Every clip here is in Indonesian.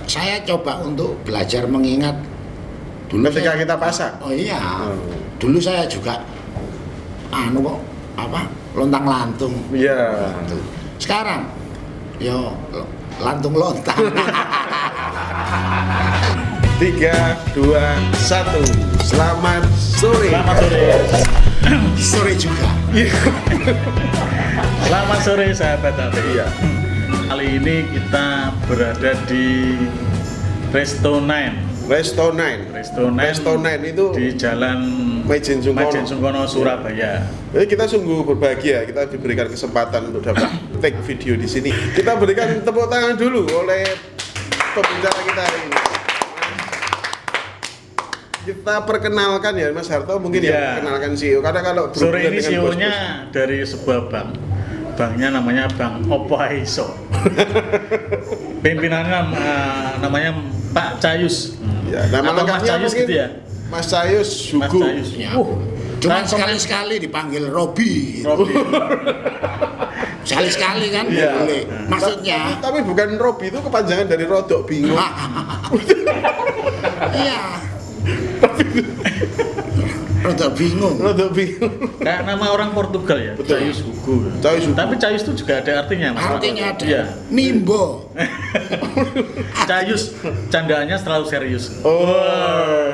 saya coba untuk belajar mengingat dulu ketika kita pasang. Oh iya. Dulu saya juga lontang-lantung. Iya. Sekarang yo lantung lontang. 3, 2, 1. Selamat sore. Selamat sore. Sore juga. Selamat sore sahabat HP. Iya. Kali ini kita berada di Resto 9. Resto 9. Resto 9 itu di Jalan Maijen Sungkono, Surabaya. Jadi kita sungguh berbahagia, kita diberikan kesempatan untuk dapat take video di sini. Kita berikan tepuk tangan dulu oleh pembicara kita hari ini. Kita perkenalkan ya Mas Harto, mungkin ya perkenalkan CEO. Karena kalau sore ini CEO-nya dari sebuah bank. Banknya namanya Bank Oppo Aiso. Pimpinannya namanya Pak Cayus. Ya, nama Mas lengkapnya Cayus mungkin gitu ya. Mas Cayus Mas Sugu. Cayus. Ya. Cuma sekali-sekali dipanggil Robi. Sekali-sekali kan Iya. boleh. Maksudnya Tapi bukan Robi, itu kepanjangan dari Rodok Bingung. iya. Rodok bingung. Rodok Bingung. Kayak nama orang Portugal ya, Betul. Cayus Hugo. Cayus Hugo. Tapi Cayus itu juga ada artinya, Mas. Artinya ada. Iya. Nimbo. Cayus, candaannya selalu serius. Oh.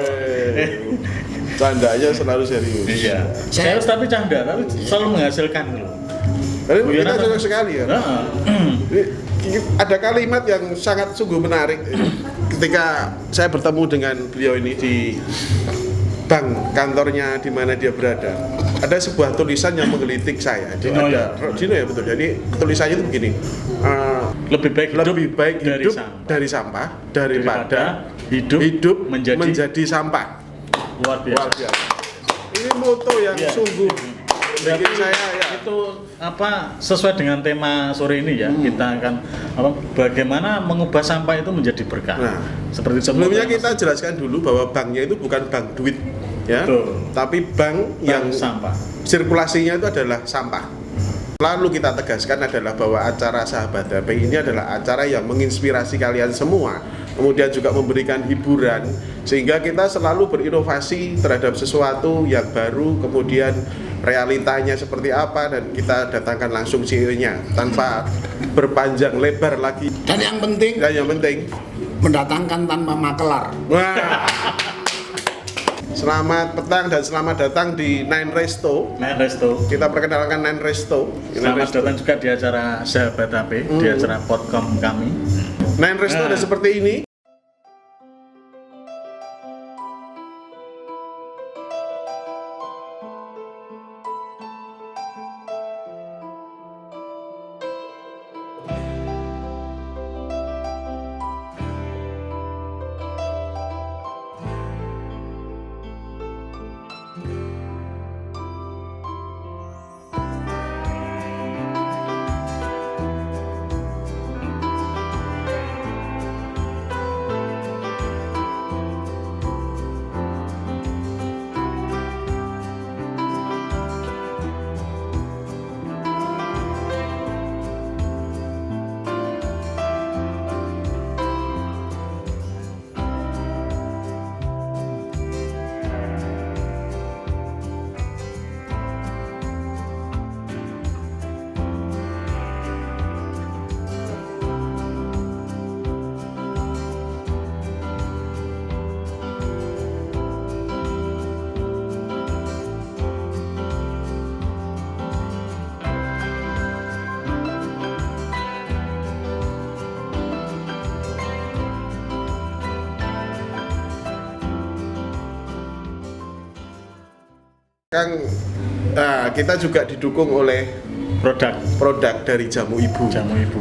Candanya selalu serius. Iya. Serius tapi canda, tapi selalu menghasilkan loh. Jadi kita Guyonan cocok sekali ya. Heeh. Jadi, ada kalimat yang sangat sungguh menarik ketika saya bertemu dengan beliau ini di bank kantornya di mana dia berada. Ada sebuah tulisan yang menggelitik saya. Itu Dino ada Dino ya betul. Jadi tulisannya itu begini. Lebih baik hidup dari sampah daripada hidup menjadi sampah. Luar Luar biasa. biasa. Ini moto yang sungguh bikin saya ya. Itu sesuai dengan tema sore ini ya. Kita akan bagaimana mengubah sampah itu menjadi berkah. Nah, seperti sebelumnya kita jelaskan dulu bahwa banknya itu bukan bank duit ya. Betul. Tapi bank yang sampah. Sirkulasinya itu adalah sampah. Lalu kita tegaskan adalah bahwa acara Sahabat HP ini adalah acara yang menginspirasi kalian semua, kemudian juga memberikan hiburan, sehingga kita selalu berinovasi terhadap sesuatu yang baru, kemudian realitanya seperti apa, dan kita datangkan langsung CEO-nya tanpa berpanjang lebar lagi. Dan yang penting mendatangkan tanpa makelar. Wah. Selamat petang dan selamat datang di Nine Resto. Kita perkenalkan Nine Resto. Selamat datang juga di acara Sahabat HP, di acara podcast kami. Nine Resto ada seperti ini. Nah, kita juga didukung oleh produk dari Jamu Ibu.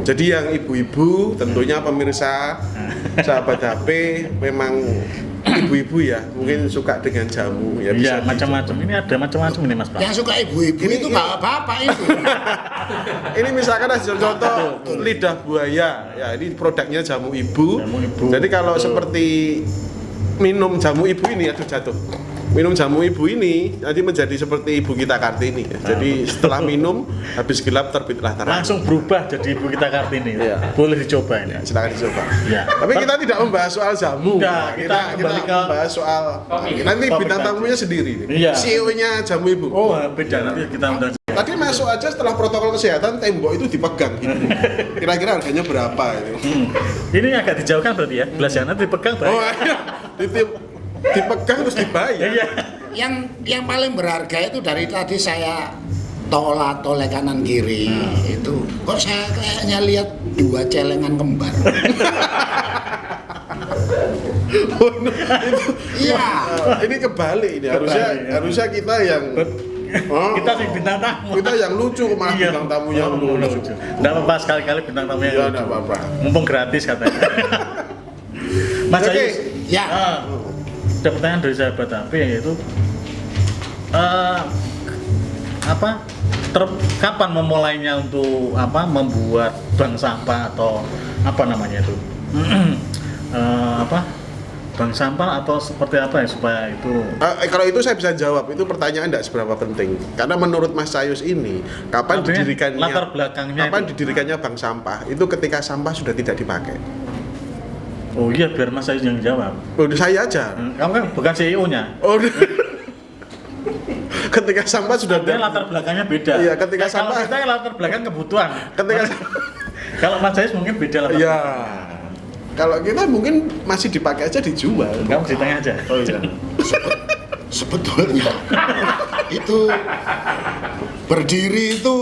Jadi yang ibu-ibu tentunya pemirsa Sahabat HP memang ibu-ibu ya, mungkin suka dengan jamu ya. Iya, macam-macam. Ini ada macam-macam ini Mas Pak. Yang suka ibu-ibu itu nggak apa-apa itu. Ini misalkan ada contoh lidah buaya, ya ini produknya Jamu Ibu. Jadi kalau seperti minum Jamu Ibu ini, aduh jatuh. minum jamu ibu ini nanti menjadi seperti ibu kita Kartini ya. Jadi setelah minum habis gelap terbitlah terang. Langsung berubah jadi ibu kita Kartini. Iya. Boleh dicoba ini. Ya, silakan dicoba. Ya. Tapi kita tidak membahas soal jamu. Enggak, kita kembali ke membahas soal nanti bintang tamunya sendiri. Iya. CEO-nya jamu ibu. Oh, beda nanti kita undang. Tadi masuk aja setelah protokol kesehatan tembok itu dipegang gitu. Kira-kira harganya berapa itu? Ini agak dijauhkan berarti ya. Gelas yang nanti dipegang Oh, berarti. iya. Dipegang terus dibayar. Iya. Yang paling berharga itu dari tadi saya tolak kanan kiri itu kok saya kayaknya lihat 2 celengan kembar. Iya. Ini kebalik ini harusnya kita yang Kita sih bintang tamu. Kita yang lucu malah Iya. bintang tamunya lucu. Enggak apa-apa sekali-kali bintang tamunya. Iya, enggak apa-apa. Mumpung gratis katanya. Mas Oke. Ayus. Ya. Ada pertanyaan dari sahabat HP yaitu kapan memulainya untuk membuat bank sampah atau apa namanya itu? Bank sampah atau seperti apa ya supaya itu Kalau itu saya bisa jawab, itu pertanyaan tidak seberapa penting. Karena menurut Mas Sayus ini, kapan Artinya didirikannya latar belakangnya didirikannya bank sampah? Itu ketika sampah sudah tidak dipakai. Oh iya, biar Mas Ayus yang jawab. Udah saya aja. Kamu kan bukan CEO-nya. Oh, ketika sampah sudah Dia latar belakangnya beda. Iya, ketika Nah, kalau sampah- kita latar belakang kebutuhan. Ketika Kalau Mas Ayus mungkin beda latar Iya. belakang. Kalau kita mungkin masih dipakai aja dijual. Kamu di tengah aja. Oh iya. Sebetulnya itu berdiri itu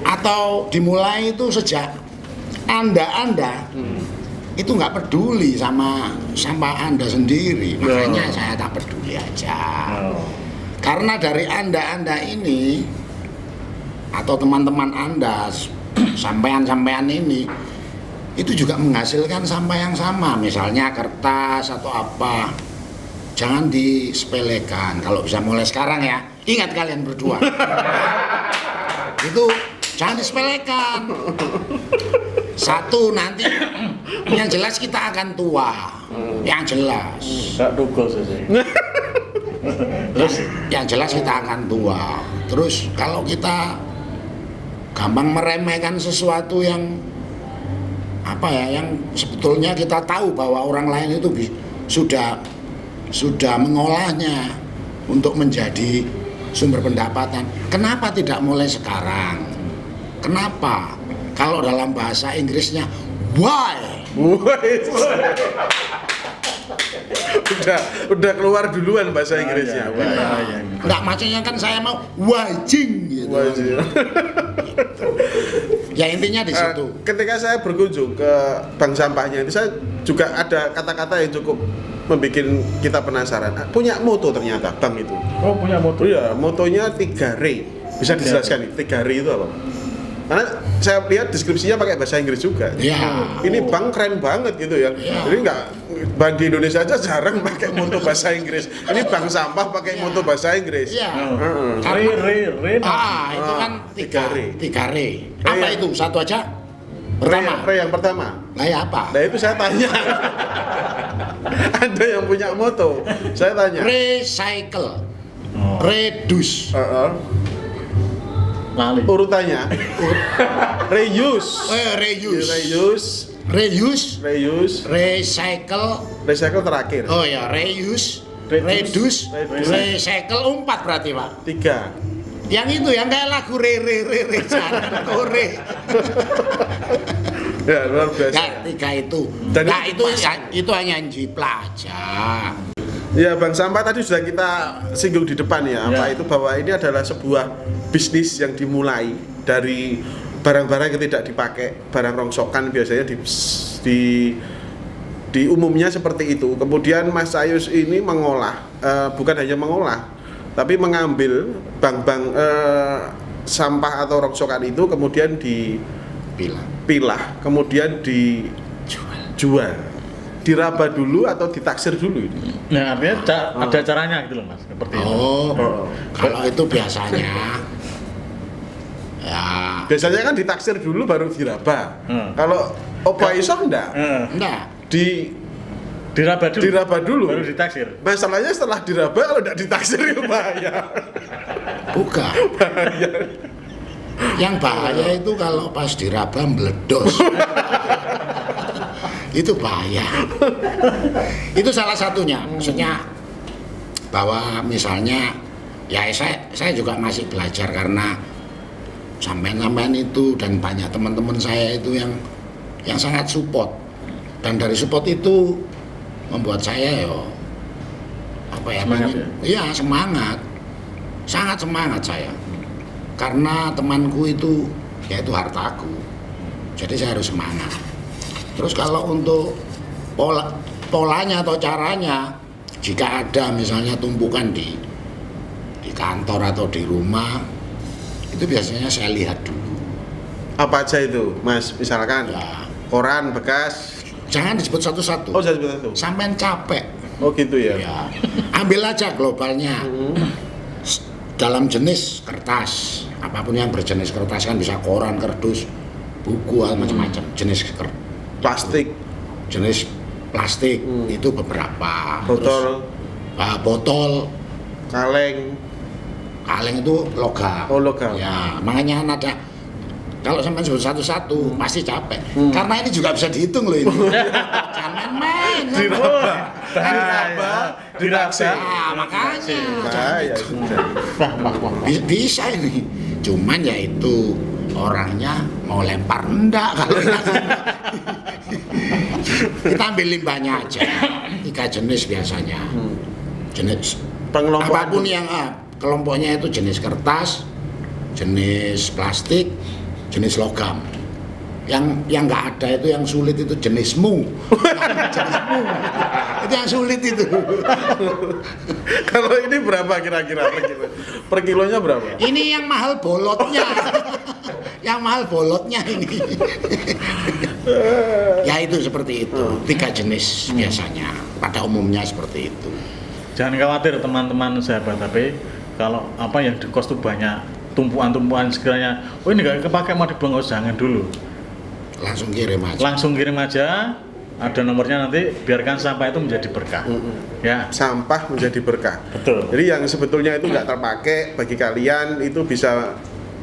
atau dimulai itu sejak Anda itu nggak peduli sama Anda sendiri, makanya saya tak peduli aja. Karena dari Anda ini atau teman-teman Anda, sampean-sampean ini itu juga menghasilkan sampah yang sama, misalnya kertas atau apa. Jangan disepelekan. Kalau bisa mulai sekarang ya, ingat kalian berdua. Itu jangan disepelekan. Satu, nanti yang jelas kita akan tua. Yang jelas. Enggak dugol saja. Terus yang jelas kita akan tua. Terus kalau kita gampang meremehkan sesuatu yang yang sebetulnya kita tahu bahwa orang lain itu sudah mengolahnya untuk menjadi sumber pendapatan. Kenapa tidak mulai sekarang? Kenapa? Kalau dalam bahasa Inggrisnya why? udah keluar duluan bahasa Inggrisnya. Enggak, maksudnya kan saya mau wajing gitu. Wajing. Ya intinya di situ. Ketika saya berkunjung ke bank sampahnya itu, saya juga ada kata-kata yang cukup membuat kita penasaran. Punya moto ternyata bank itu. Oh, punya moto. Iya, motonya 3R. Bisa dijelaskan nih, 3R itu apa? Karena saya lihat deskripsinya pakai bahasa Inggris juga. Ya. Ini bank keren banget gitu ya. Jadi bank di Indonesia aja jarang pakai moto bahasa Inggris. Ini bank sampah pakai moto bahasa Inggris. Iya. Re. Itu kan 3R. Apa itu? Satu aja? Pertama. Re yang pertama. Nah, ya apa? Nah itu saya tanya. Ada yang punya moto. Saya tanya. Recycle. Reduce. Lali. Urutannya. Reuse. Reuse. Reuse. Reuse. Recycle. Recycle terakhir. Oh ya, reuse. Reduce. Recycle 4 berarti, Pak. 3. Yang itu yang kayak lagu re jangan kore. Ya luar biasa. Ya, 3 itu. Dan nah itu hanya jiplak aja. Ya bank sampah tadi sudah kita singgung di depan ya. Apa itu bahwa ini adalah sebuah bisnis yang dimulai dari barang-barang yang tidak dipakai, barang rongsokan biasanya di umumnya seperti itu. Kemudian Mas Ayus ini mengolah, bukan hanya mengolah, tapi mengambil bank-bank sampah atau rongsokan itu kemudian dipilah, kemudian dijual. Diraba dulu atau ditaksir dulu ini? Nah, artinya ada caranya gitu loh Mas, seperti itu. Kalau itu biasanya ya biasanya kan ditaksir dulu baru diraba. Kalau opo iso enggak? enggak. Diraba dulu. Baru ditaksir. Masalahnya setelah diraba kalau tidak ditaksir ya bahaya. Bukan. Yang bahaya itu kalau pas diraba meledos. Itu bahaya. Itu salah satunya. Maksudnya bahwa misalnya ya saya juga masih belajar karena sampean itu dan banyak teman-teman saya itu yang sangat support, dan dari support itu membuat saya Semangat semangat, sangat semangat saya karena temanku itu yaitu hartaku, jadi saya harus semangat. Terus kalau untuk polanya atau caranya, jika ada misalnya tumpukan di kantor atau di rumah, itu biasanya saya lihat dulu. Apa aja itu, Mas? Misalkan Ya, koran bekas. jangan disebut satu-satu. Oh, jadi satu. Sampean capek. Oh, gitu ya. Ya, ambil aja globalnya. Dalam jenis kertas, apapun yang berjenis kertas kan bisa koran, kardus, buku, macam-macam. Jenis Plastik, jenis plastik itu beberapa. botol, Terus, botol, kaleng. kaleng itu logam. Oh, logam. Ya, makanya ada. Kalau sampai sebut satu-satu pasti capek. Karena ini juga bisa dihitung loh ini. Jangan main. Diraksir. Nah, makanya. Bahaya sudah. Bisa ini. Cuman ya itu orangnya mau lempar enggak kalau kita ambil limbahnya aja. 3 jenis biasanya. Jenis Pengelompokan apapun dulu. yang kelompoknya itu jenis kertas, jenis plastik, jenis logam. Yang nggak ada itu yang sulit itu jenismu. Jenismu. Itu yang sulit itu. Kalau ini berapa kira-kira per kilo? Per kilonya berapa? Ini yang mahal bolotnya. Yang mahal bolotnya ini. Ya itu seperti itu. 3 jenis biasanya. Pada umumnya seperti itu. Jangan khawatir teman-teman sahabat HP, kalau apa yang di kos itu banyak tumpuan-tumpuan sekiranya, oh ini nggak kepake mau dibuang, jangan dulu. Langsung kirim aja. Langsung kirim aja, ada nomornya, nanti biarkan sampah itu menjadi berkah. Ya, Sampah menjadi berkah. betul. Jadi yang sebetulnya itu nggak terpakai bagi kalian itu bisa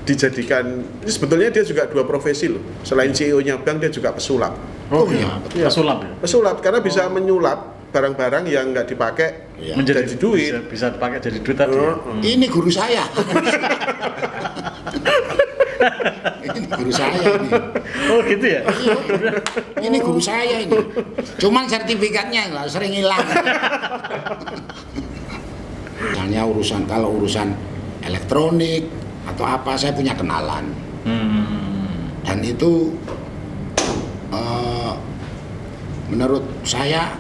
dijadikan. Ini sebetulnya dia juga 2 profesi loh. Selain CEO-nya bank, dia juga pesulap. Oh iya. Iya. Pesulap ya. Pesulap karena bisa menyulap barang-barang yang nggak dipakai Iya. Menjadi jadi duit. bisa dipakai jadi duit tadi. Ya. Ini guru saya. Ini guru saya ini. Oh gitu ya. Ini guru saya ini. Cuman sertifikatnya nggak sering hilang. Misalnya kalau urusan elektronik atau apa, saya punya kenalan. Dan itu menurut saya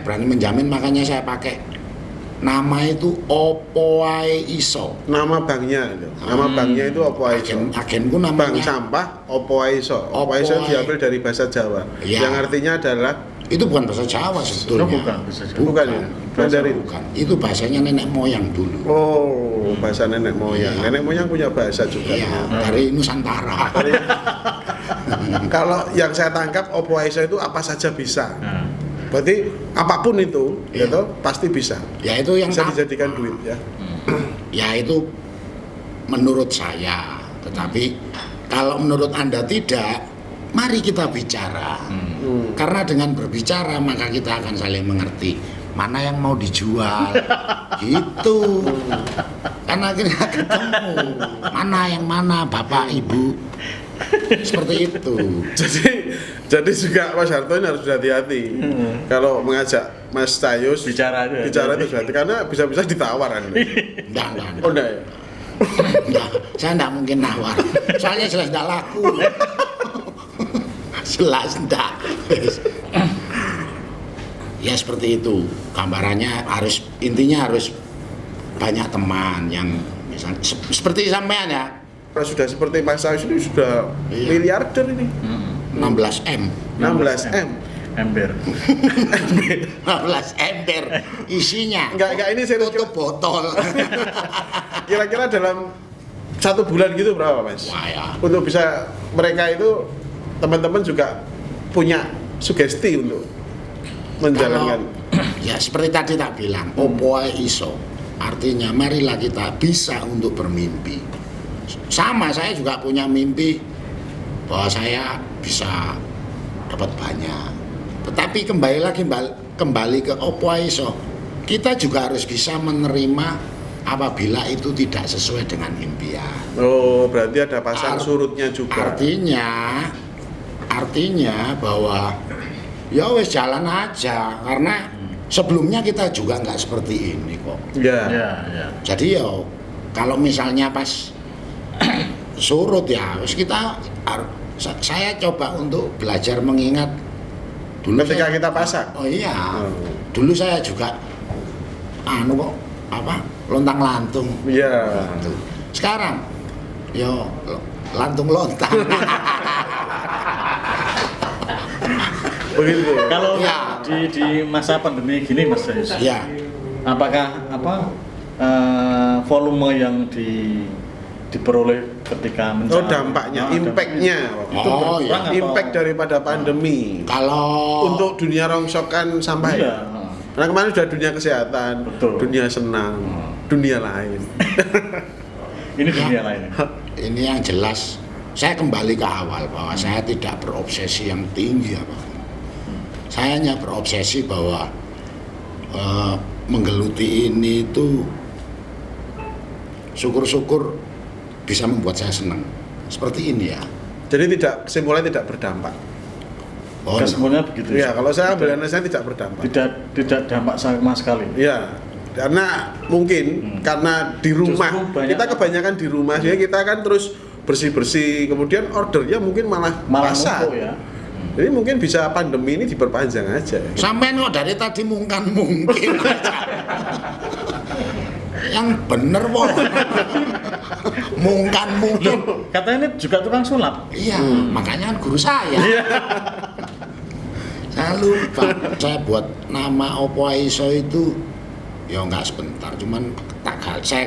berani menjamin, makanya saya pakai nama itu Opoai Iso. Nama banknya itu. Nama banknya itu Opoai Iso. Agenku Bank namanya sampah Opoai Iso. Opoai Iso Opoai. diambil dari bahasa Jawa. Iya. Yang artinya adalah itu bukan bahasa Jawa sebetulnya. Oh, bukan, bahasa Jawa. Bukan ya? Mandarin. Bukan. Itu bahasanya nenek moyang dulu. Oh, bahasa nenek moyang. Iya. Nenek moyang punya bahasa juga. Iya, dari Nusantara. Kalau yang saya tangkap Opoai Iso itu apa saja bisa. Nah, Berarti apapun itu, Iya. gitu, pasti bisa. Ya itu yang Bisa dijadikan duit ya. ya itu menurut saya. Tetapi kalau menurut Anda tidak, mari kita bicara. Karena dengan berbicara maka kita akan saling mengerti mana yang mau dijual. Gitu. Karena kita ketemu mana yang mana, Bapak Ibu. Seperti itu. Jadi juga Mas Harto ini harus hati-hati. Kalau mengajak Mas Cayus bicara aja. itu hati karena bisa-bisa ditawar kan. Enggak. Oh enggak ya? Enggak, saya enggak mungkin nawar. Soalnya jelas enggak laku. Jelas enggak. Ya seperti itu. Gambarannya intinya harus banyak teman yang misalnya seperti sampean ya. Kalau sudah seperti Mas Cayus ini sudah Iya. miliarder ini. 16M. 16M. Ember. 16 ember isinya. Enggak ini serius. Tutup botol. Kira-kira dalam 1 bulan gitu berapa Mas? Wah ya. Untuk bisa mereka itu teman-teman juga punya sugesti untuk menjalankan. Ya seperti tadi tak bilang, opo ae iso. Artinya marilah kita bisa untuk bermimpi. Sama, saya juga punya mimpi bahwa saya bisa dapat banyak. Tetapi kembali ke opo ae iso. Kita juga harus bisa menerima apabila itu tidak sesuai dengan impian. Oh, berarti ada pasang surutnya juga. Artinya bahwa ya wes jalan aja, karena sebelumnya kita juga nggak seperti ini kok. Ya. Jadi ya kalau misalnya pas surut ya wes saya coba untuk belajar mengingat dulu Ketika kita pasang. Oh iya. Dulu saya juga lontang-lantung. Iya. Sekarang yo lantung-lontang. Begitu. Kalau Ya. di masa pandemi gini Mas Yus, Ya. apakah volume yang diperoleh ketika Oh, dampaknya, impact-nya. itu Oh, berkurang atau Impact daripada pandemi. Kalau Untuk dunia rongsokan sampah iya. ya. Nah, kemarin sudah dunia kesehatan, Betul. dunia senang, dunia lain. Ini dunia lain. ini yang jelas, saya kembali ke awal bahwa saya tidak berobsesi yang tinggi apa. Saya hanya berobsesi bahwa menggeluti ini itu syukur-syukur bisa membuat saya senang. Seperti ini ya. Jadi kesimpulannya tidak berdampak. Oh, Kesemuanya begitu. Ya, kalau saya ambil saya tidak berdampak. Tidak dampak sama sekali. Ya, karena mungkin karena di rumah Justru banyak- kita kebanyakan di rumah, jadi kita kan terus bersih-bersih, kemudian ordernya mungkin malah pasar. numpuk ya. Jadi mungkin bisa pandemi ini diperpanjang aja. sampean kok dari tadi mungkin aja. Yang bener kok. mungkin. Katanya ini juga tukang sulap. Iya, makanya kan guru saya. Saya lupa, saya buat nama Opo Aiso itu ya nggak sebentar, cuman saya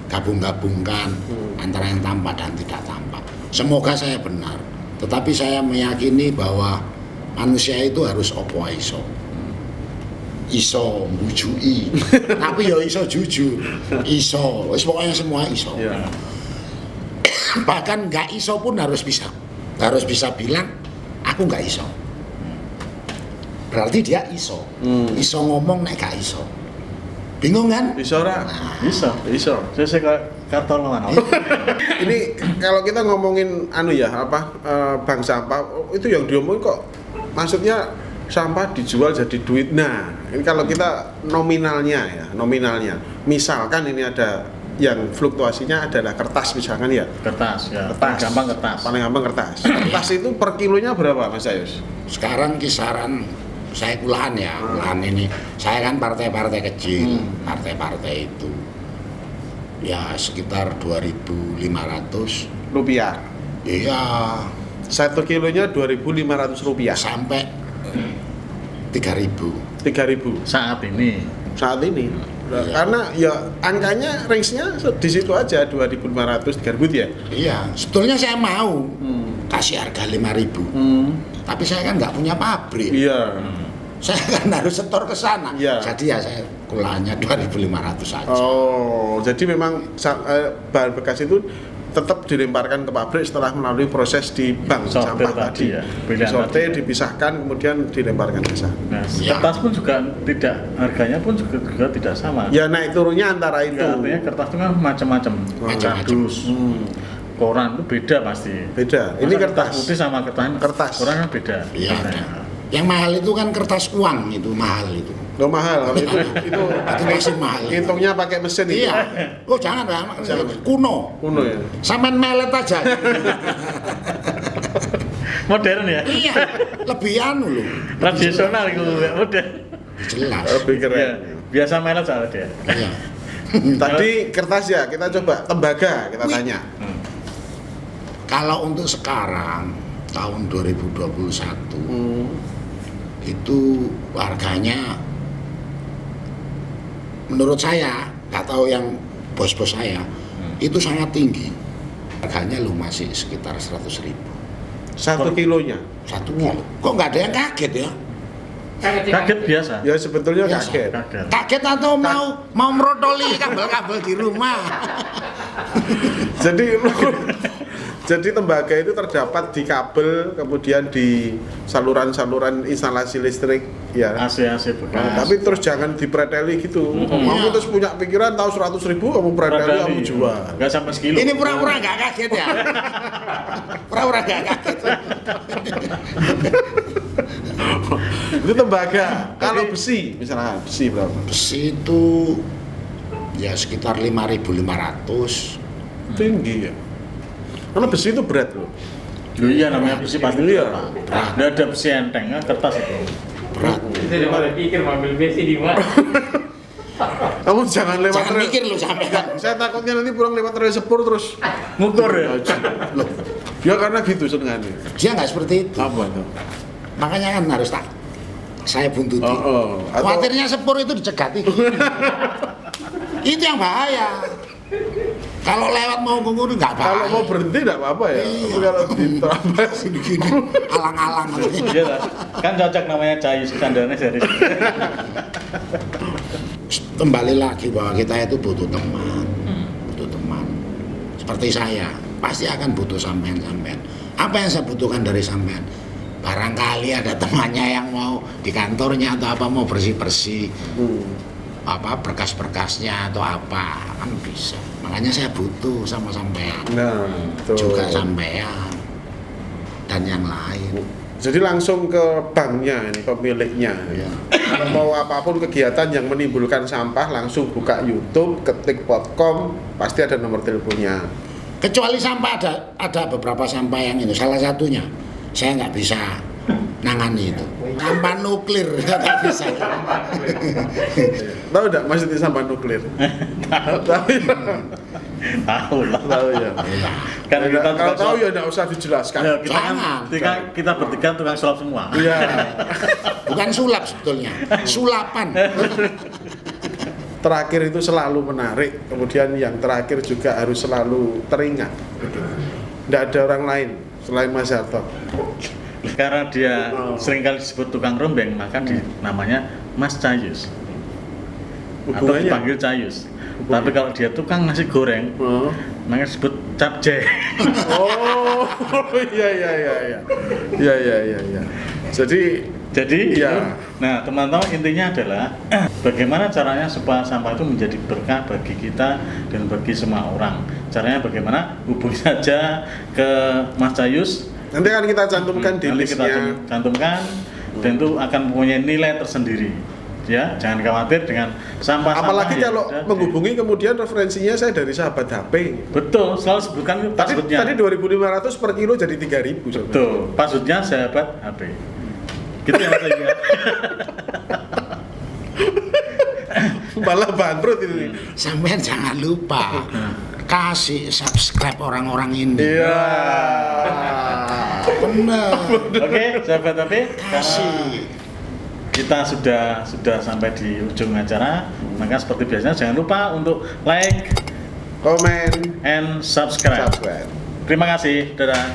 gabung-gabungkan antara yang tampak dan tidak tampak. Semoga saya benar, tetapi saya meyakini bahwa manusia itu harus Opo Aiso. Iso mbujui, tapi ya iso jujur, iso, pokoknya semua iso. Ya. Bahkan nggak iso pun harus bisa bilang aku nggak iso. Berarti dia iso. Iso ngomong nek gak iso. Bingung kan? Bisa ora? Bisa. Saya kartoloan. Ini kalau kita ngomongin bank sampah itu yang diomongin kok maksudnya sampah dijual jadi duit. Nah, ini kalau kita nominalnya. Misalkan ini ada yang fluktuasinya adalah kertas misalkan ya. Kertas ya. Kertas. Paling gampang kertas. Kertas itu per kilonya berapa Mas Ayus? Sekarang kisaran saya kulaan ini. Saya kan partai-partai kecil, partai-partai itu ya sekitar 2.500 Rupiah. Iya, 1 kilonya 2.500 rupiah. sampai 3.000. 3.000 Saat ini. saat ini. Karena ya angkanya range-nya di situ aja 2.500 3.000 ya. Iya, sebetulnya saya mau kasih harga 5.000. Tapi saya kan nggak punya pabrik. Iya. Saya kan harus setor ke sana. Iya. Jadi ya saya kulanya 2.500 saja. Oh, jadi memang bahan bekas itu tetap dilemparkan ke pabrik setelah melalui proses di bank Sortir sampah tadi tadi. ya, pilihan Disortir, tadi. dipisahkan, kemudian dilemparkan ke sana. Nah, Ya. kertas pun juga tidak, harganya pun juga tidak sama. Ya naik turunnya antara itu. Ya, artinya kertas itu kan macam-macam. Macam-macam. Kardus, koran itu beda pasti. Beda. Ini Masa kertas. putih sama kertas. Koran kan beda. Iya. Nah, Yang mahal itu kan kertas uang itu mahal itu. Loh mahal kalau itu Itu masih mahal. ngitungnya pakai mesin itu. Iya. Oh jangan Pak. Kuno. Kuno ya. Sampean melet aja. modern ya. Iya. Lebih anu loh. Tradisional itu modern. Jelas. Lebih keren. Ya, biasa melet soalnya dia. Iya. Tadi kertas ya, kita coba tembaga kita Wih. tanya. Kalau untuk sekarang tahun 2021 Hmm. itu harganya menurut saya, nggak tahu yang bos-bos saya, itu sangat tinggi. Harganya lu masih sekitar 100.000 1 kilonya. 1 kilo. Kok nggak ada yang kaget ya? Kaget biasa. Ya sebetulnya Biasa. kaget. Kaget. atau mau merotoli kabel-kabel di rumah. Jadi tembaga itu terdapat di kabel, kemudian di saluran-saluran instalasi listrik, ya. AC Nah, bekas. tapi terus jangan dipreteli gitu. Kamu terus punya pikiran tahu 100.000 kamu preteli kamu jual. Enggak sampai sekilo. Ini pura-pura nggak kaget ya? Pura-pura nggak kaget. Itu tembaga. Kalau besi, misalnya besi berapa? Besi itu ya sekitar 5.500. Tinggi ya. Karena besi itu berat loh. Loh iya namanya besi pasti Iya. berat. Nggak ada besi enteng, kertas itu. Berat. Itu udah pada pikir mau ambil besi di mana. Kamu jangan lewat Jangan mikir lu sampai kan. Saya takutnya nanti pulang lewat rel sepur terus Ngukur ya. loh. Ya karena gitu senengannya. Dia nggak seperti itu. Apa tuh? Makanya kan harus saya buntuti. Oh. Atau Khawatirnya sepur itu dicegati. Itu yang bahaya. Kalau lewat mau mengukur nggak bahaya. kalau mau berhenti enggak apa-apa ya. Tapi kalau diterabas Gini, alang-alang. Iya lah. Kan cocok namanya Cahyu standarnya dari sini. Kembali lagi bahwa kita itu butuh teman. Butuh teman. Seperti saya, pasti akan butuh sampean-sampean. Apa yang saya butuhkan dari sampean? Barangkali ada temannya yang mau di kantornya atau apa mau bersih-bersih. Apa berkas-berkasnya atau apa kan bisa, makanya saya butuh sama sampean, Nah, tuh. juga sampean dan yang lain. Jadi langsung ke banknya ini pemiliknya. Ya. Kalau mau apapun kegiatan yang menimbulkan sampah langsung buka YouTube, ketik .com, pasti ada nomor teleponnya. Kecuali sampah ada beberapa sampah yang ini, salah satunya saya nggak bisa nangani itu, sampah nuklir nggak bisa. Tahu enggak maksudnya sampah nuklir? Tahu ya. Tahu lah. Tahu ya. Kan kita Kalau tahu ya enggak usah dijelaskan. Ya, kita kan Jangan. kita bertiga tukang sulap semua. Iya. Bukan sulap sebetulnya, sulapan. Terakhir itu selalu menarik, kemudian yang terakhir juga harus selalu teringat. Tidak ada orang lain selain Mas Harto. Karena dia seringkali disebut tukang rombeng, maka namanya Mas Cayus. Atau Hubungannya? dipanggil Cayus. Tapi kalau dia tukang nasi goreng, Oh. makanya disebut Capje. Oh, iya. Iya. Jadi iya. Nah teman-teman intinya adalah bagaimana caranya supaya sampah itu menjadi berkah bagi kita dan bagi semua orang. Caranya bagaimana? Hubungi saja ke Mas Cayus. nanti akan kita cantumkan di Nanti kita listnya. cantumkan dan itu akan mempunyai nilai tersendiri. Ya, jangan khawatir dengan sampah-sampah. Apalagi yang kalau ada di- menghubungi kemudian referensinya saya dari sahabat HP. Betul, selalu sebutkan passwordnya. Tadi 2.500 per kilo jadi 3.000. Betul, passwordnya sahabat HP. Gitu ya Mas Ega. Malah bangkrut ini. Sampean jangan lupa kasih subscribe orang-orang ini. Iya. Bener. Oke, sahabat HP, Kasih. kita sudah sampai di ujung acara. Maka seperti biasanya jangan lupa untuk like Komen, and subscribe. subscribe. Terima kasih. Dadah.